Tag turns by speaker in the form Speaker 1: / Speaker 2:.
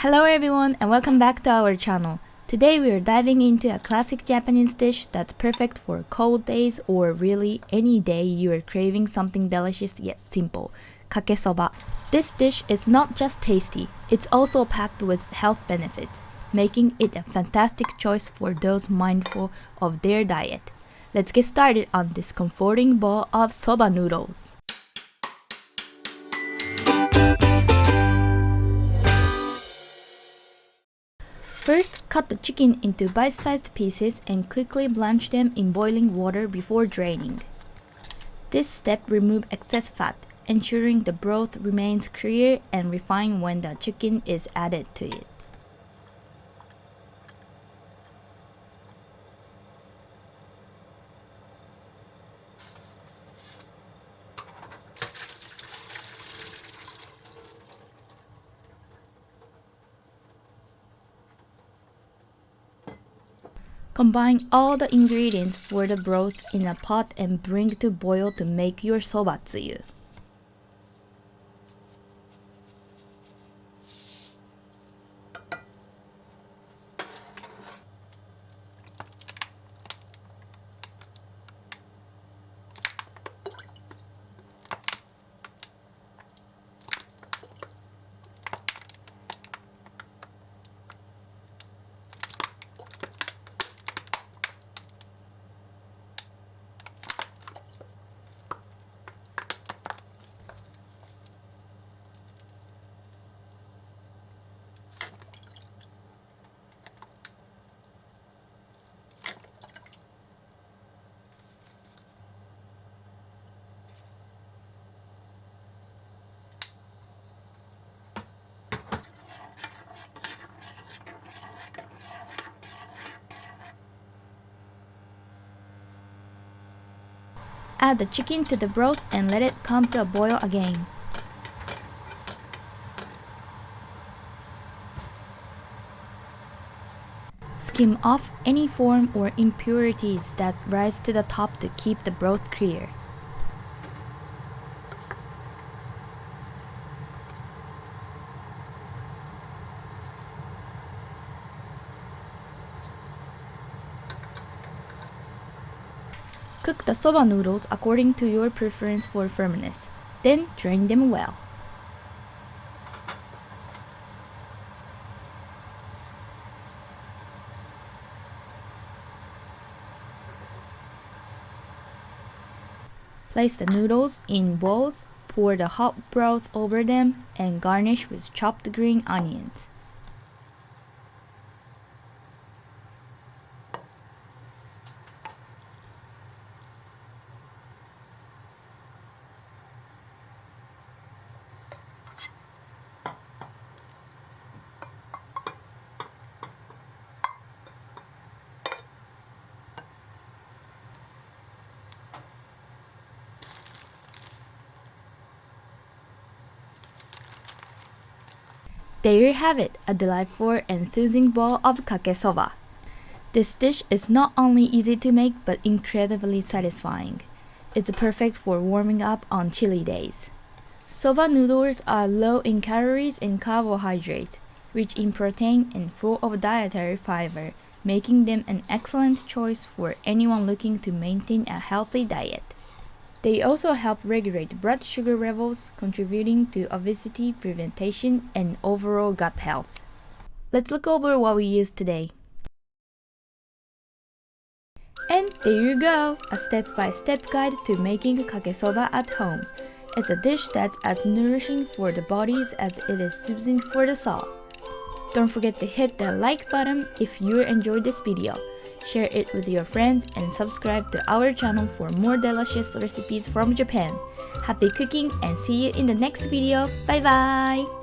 Speaker 1: Hello everyone and welcome back to our channel. Today we are diving into a classic Japanese dish that's perfect for cold days or really any day you are craving something delicious yet simple, kakesoba. This dish is not just tasty, it's also packed with health benefits, making it a fantastic choice for those mindful of their diet. Let's get started on this comforting bowl of soba noodles. First, cut the chicken into bite-sized pieces and quickly blanch them in boiling water before draining. This step removes excess fat, ensuring the broth remains clear and refined when the chicken is added to it. Combine all the ingredients for the broth in a pot and bring to boil to make your soba tsuyu. Add the chicken to the broth and let it come to a boil again. Skim off any foam or impurities that rise to the top to keep the broth clear. Cook the soba noodles according to your preference for firmness, then drain them well. Place the noodles in bowls, pour the hot broth over them, and garnish with chopped green onions. There you have it, a delightful and enthusing bowl of kakesoba. This dish is not only easy to make but incredibly satisfying. It's perfect for warming up on chilly days. Soba noodles are low in calories and carbohydrates, rich in protein and full of dietary fiber, making them an excellent choice for anyone looking to maintain a healthy diet. They also help regulate blood sugar levels, contributing to obesity prevention and overall gut health. Let's look over what we used today. And there you go, a step-by-step guide to making kakesoba at home. It's a dish that's as nourishing for the bodies as it is soothing for the soul. Don't forget to hit the like button if you enjoyed this video. Share it with your friends and subscribe to our channel for more delicious recipes from Japan. Happy cooking and see you in the next video. Bye bye!